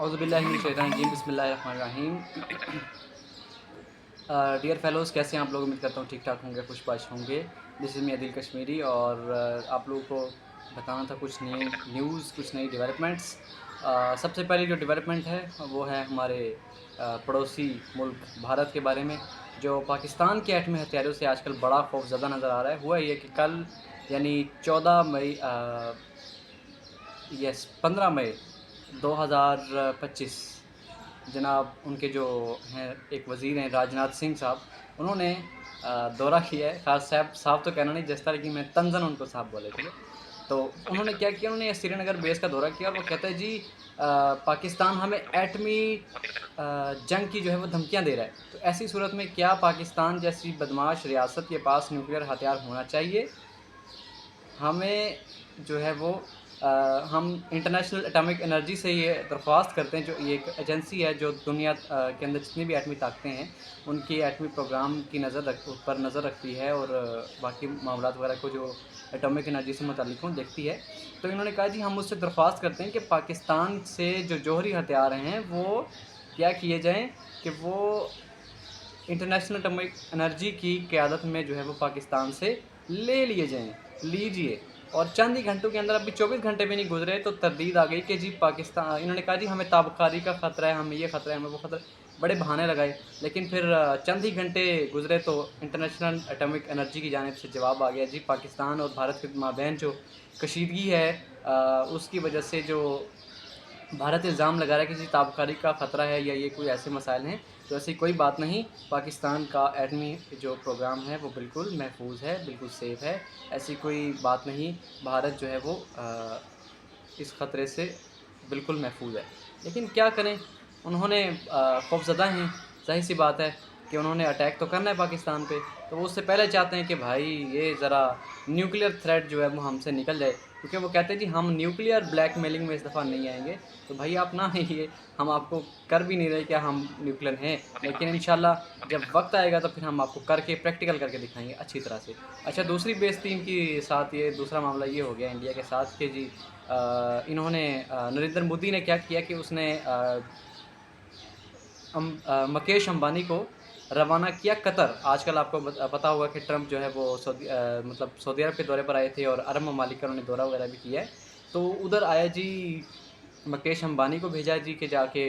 औज़ुबिल्लाहिमिनश्शैतानिर्रजीम बिस्मिल्लाहिर्रहमानिर्रहीम। Dear fellows, कैसे हैं आप लोग? उम्मीद करता हूँ ठीक ठाक होंगे, खुशबाश होंगे। This is me Adil Kashmiri और आप लोगों को बताना था कुछ नई न्यूज़, कुछ नई डेवलपमेंट्स। सबसे पहली जो डेवलपमेंट है वो है हमारे पड़ोसी मुल्क भारत के बारे में, जो पाकिस्तान के एटमी हथियारों से आजकल बड़ा खौफज़दा नज़र आ रहा है। हुआ ये कि कल यानी 14 मई 15 मई 2025 जनाब उनके जो हैं एक वज़ीर हैं राजनाथ सिंह साहब, उन्होंने दौरा किया है। ख़ास साहब तो कहना नहीं, जिस तरह कि मैं तंज़न उनको साहब बोले, ठीक है। तो उन्होंने क्या किया, उन्होंने श्रीनगर बेस का दौरा किया और वो कहते हैं जी पाकिस्तान हमें एटमी जंग की जो है वो धमकियां दे रहा है। तो ऐसी सूरत में क्या पाकिस्तान जैसी बदमाश रियासत के पास न्यूक्लियर हथियार होना चाहिए? हमें जो है वो हम इंटरनेशनल एटॉमिक एनर्जी से ये दरख्वास्त करते हैं, जो ये एक एजेंसी है जो दुनिया के अंदर जितनी भी एटमी ताकतें हैं उनकी एटमी प्रोग्राम की पर नज़र रखती है और बाकी मामलात वगैरह को जो एटॉमिक एनर्जी से मुताल्लिक़ हों देखती है। तो इन्होंने कहा जी हम उससे दरख्वास्त करते हैं कि पाकिस्तान से जो जौहरी हथियार हैं वो क्या किए जाएँ कि वो इंटरनेशनल एटॉमिक एनर्जी की क़यादत में जो है वो पाकिस्तान से ले लिए जाएँ। लीजिए, और चंद ही घंटों के अंदर, अभी 24 घंटे भी नहीं गुजरे तो तरदीद आ गई कि जी पाकिस्तान, इन्होंने कहा जी हमें ताबकारी का ख़तरा है, हमें ये ख़तरा है, हमें वो ख़तरा है। बड़े बहाने लगाए, लेकिन फिर चंद ही घंटे गुजरे तो इंटरनेशनल एटॉमिक एनर्जी की जानिब से जवाब आ गया जी पाकिस्तान और भारत के माबैन जो कशीदगी है उसकी वजह से जो भारत इल्ज़ाम लगा रहा है कि जी ताबकारी का ख़तरा है या ये कोई ऐसे मसाइल हैं। तो ऐसी कोई बात नहीं, पाकिस्तान का एटमी जो प्रोग्राम है वो बिल्कुल महफूज है, बिल्कुल सेफ़ है। ऐसी कोई बात नहीं, भारत जो है वो इस ख़तरे से बिल्कुल महफूज है। लेकिन क्या करें, उन्होंने खौफज़दा हैं, ज़ाहिर-सी बात है कि उन्होंने अटैक तो करना है पाकिस्तान पे, तो वो उससे पहले चाहते हैं कि भाई ये ज़रा न्यूक्लियर थ्रेट जो है वो हमसे निकल जाए, क्योंकि वो कहते हैं जी हम न्यूक्लियर ब्लैकमेलिंग में इस दफ़ा नहीं आएँगे। तो भाई आप ना आइए, हम आपको कर भी नहीं रहे कि हम न्यूक्लियर हैं, लेकिन इंशाल्लाह जब वक़्त आएगा तो फिर हम आपको करके प्रैक्टिकल करके दिखाएँगे अच्छी तरह से। अच्छा, दूसरी बेइज़्ज़ती इनकी साथ ये दूसरा मामला ये हो गया इंडिया के साथ कि जी इन्होंने नरेंद्र मोदी ने क्या किया कि उसने मुकेश अंबानी को रवाना किया कतर। आजकल आपको पता होगा कि ट्रंप जो है वो मतलब सऊदी अरब के दौरे पर आए थे और अरब ममालिक का उन्होंने दौरा वगैरह भी किया है। तो उधर आया जी, मुकेश अंबानी को भेजा जी कि जाके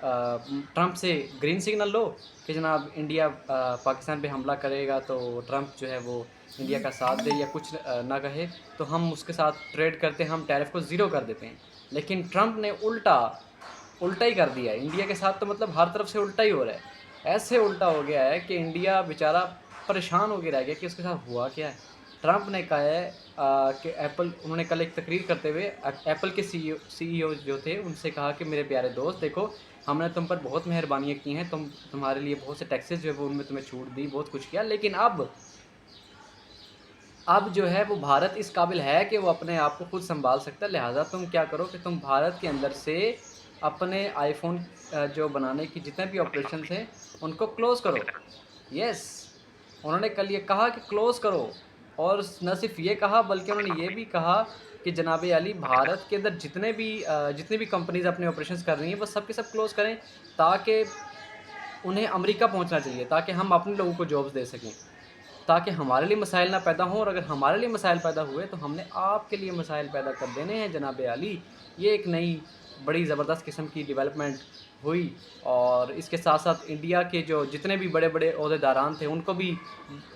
ट्रंप से ग्रीन सिग्नल लो कि जनाब इंडिया पाकिस्तान पे हमला करेगा तो ट्रंप जो है वो इंडिया का साथ दे या कुछ ना कहे, तो हम उसके साथ ट्रेड करते हैं, हम टैरिफ को ज़ीरो कर देते हैं। लेकिन ट्रंप ने उल्टा ही कर दिया है इंडिया के साथ, तो मतलब हर तरफ से उल्टा ही हो रहा है। ऐसे उल्टा हो गया है कि इंडिया बेचारा परेशान हो के रह गया कि उसके साथ हुआ क्या है। ट्रंप ने कहा है कि उन्होंने कल एक तकरीर करते हुए एप्पल के सीईओ जो थे उनसे कहा कि मेरे प्यारे दोस्त देखो, हमने तुम पर बहुत मेहरबानियाँ की हैं, तुम्हारे लिए बहुत से टैक्सेस जो है वो उनमें तुम्हें छूट दी, बहुत कुछ किया, लेकिन अब जो है वो भारत इस काबिल है कि वो अपने आप को खुद सँभाल सकता है। लिहाजा तुम क्या करो कि तुम भारत के अंदर से अपने आईफ़ोन जो बनाने की जितने भी ऑपरेशंस हैं उनको क्लोज़ करो। यस, उन्होंने कल ये कहा कि क्लोज़ करो, और न सिर्फ़ ये कहा बल्कि उन्होंने ये भी कहा कि जनाब आली भारत के अंदर जितनी भी कंपनीज़ अपने ऑपरेशंस कर रही हैं वो सब के सब क्लोज़ करें, ताकि उन्हें अमेरिका पहुँचना चाहिए, ताकि हम अपने लोगों को जॉब्स दे सकें, ताकि हमारे लिए मसाइल ना पैदा हों, और अगर हमारे लिए मसाइल पैदा हुए तो हमने आपके लिए मसाइल पैदा कर देने हैं जनाब आली। ये एक नई बड़ी ज़बरदस्त किस्म की डेवलपमेंट हुई, और इसके साथ-साथ इंडिया के जो जितने भी बड़े-बड़े ओहदेदारान थे उनको भी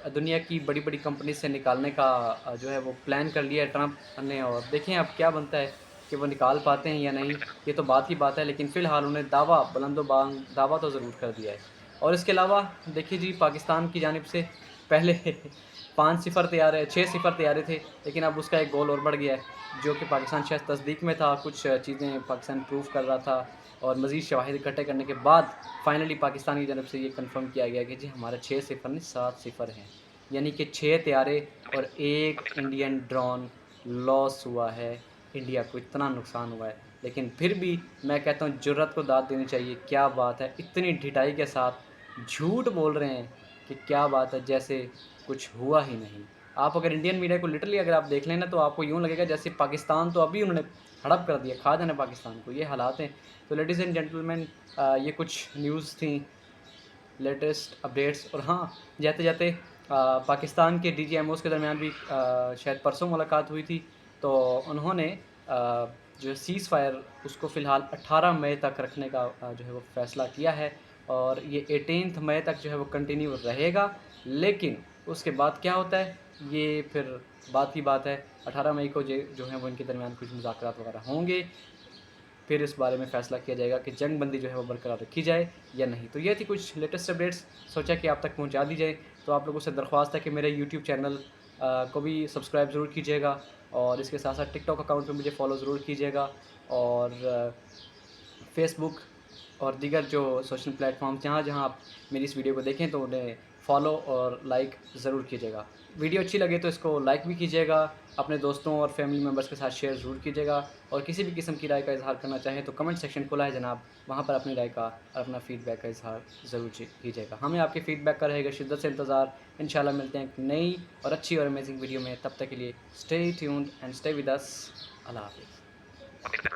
दुनिया की बड़ी-बड़ी कंपनी से निकालने का जो है वो प्लान कर लिया है ट्रंप ने, और देखें अब क्या बनता है कि वो निकाल पाते हैं या नहीं, ये तो बात की बात है। लेकिन फ़िलहाल उन्हें दावा बुलंदो-बांग दावा तो ज़रूर कर दिया है। और इसके अलावा देखिए जी, पाकिस्तान की जानिब से पहले 5-0 तैयार 6-0 तैयारी थे, लेकिन अब उसका एक गोल और बढ़ गया है, जो कि पाकिस्तान शायद तस्दीक में था, कुछ चीज़ें पाकिस्तान प्रूव कर रहा था, और मज़ीद शवाहिद इकट्ठे करने के बाद फाइनली पाकिस्तान की जानब से ये कन्फर्म किया गया कि जी हमारा 6-0 नहीं 7-0 है। यानी कि 6 तैयारे और 1 इंडियन ड्रोन लॉस हुआ है, इंडिया को इतना नुकसान हुआ है। लेकिन फिर भी मैं कहता हूँ जुर्रत को दाद देनी चाहिए। क्या बात है, इतनी ढिठाई के साथ झूठ बोल रहे हैं कि क्या बात है, जैसे कुछ हुआ ही नहीं। आप अगर इंडियन मीडिया को लिटरली अगर आप देख लें ना, तो आपको यूँ लगेगा जैसे पाकिस्तान तो अभी उन्होंने हड़प कर दिया, खा जाना पाकिस्तान को, ये हालात हैं। तो लेडीज़ एंड जेंटलमैन, ये कुछ न्यूज़ थी, लेटेस्ट अपडेट्स। और हाँ, जाते जाते पाकिस्तान के DGMOs के दरमियान भी शायद परसों मुलाकात हुई थी। तो उन्होंने जो सीज़ फायर उसको फ़िलहाल 18 मई तक रखने का जो है वो फ़ैसला किया है, और ये 18 मई तक जो है वो कंटिन्यू रहेगा। लेकिन उसके बाद क्या होता है, ये फिर बात की बात है। 18 मई को जो है वो इनके दरमियान कुछ मुज़ाकरात वगैरह होंगे, फिर इस बारे में फ़ैसला किया जाएगा कि जंग बंदी जो है वो बरकरार रखी जाए या नहीं। तो ये थी कुछ लेटेस्ट अपडेट्स, सोचा कि आप तक पहुंचा दी जाए। तो आप लोगों से दरख्वास्त है कि मेरे यूट्यूब चैनल को भी सब्सक्राइब ज़रूर कीजिएगा, और इसके साथ साथ टिकटॉक अकाउंट पे मुझे फ़ॉलो ज़रूर कीजिएगा, और फेसबुक और दीगर जो सोशल प्लेटफॉर्म्स जहाँ जहाँ आप मेरी इस वीडियो को देखें तो उन्हें फॉलो और लाइक ज़रूर कीजिएगा। वीडियो अच्छी लगे तो इसको लाइक भी कीजिएगा, अपने दोस्तों और फैमिली मेम्बर्स के साथ शेयर ज़रूर कीजिएगा, और किसी भी किस्म की राय का इजहार करना चाहें तो कमेंट सेक्शन खुला है जनाब, वहाँ पर अपनी राय का और अपना फ़ीडबैक का इजहार ज़रूर कीजिएगा। हमें आपके फ़ीडबैक का रहेगा शिद्दत से इंतज़ार। इंशाल्लाह मिलते हैं एक नई और अच्छी और अमेजिंग वीडियो में, तब तक के लिए stay tuned and stay with us. अल्लाह हाफ़िज़।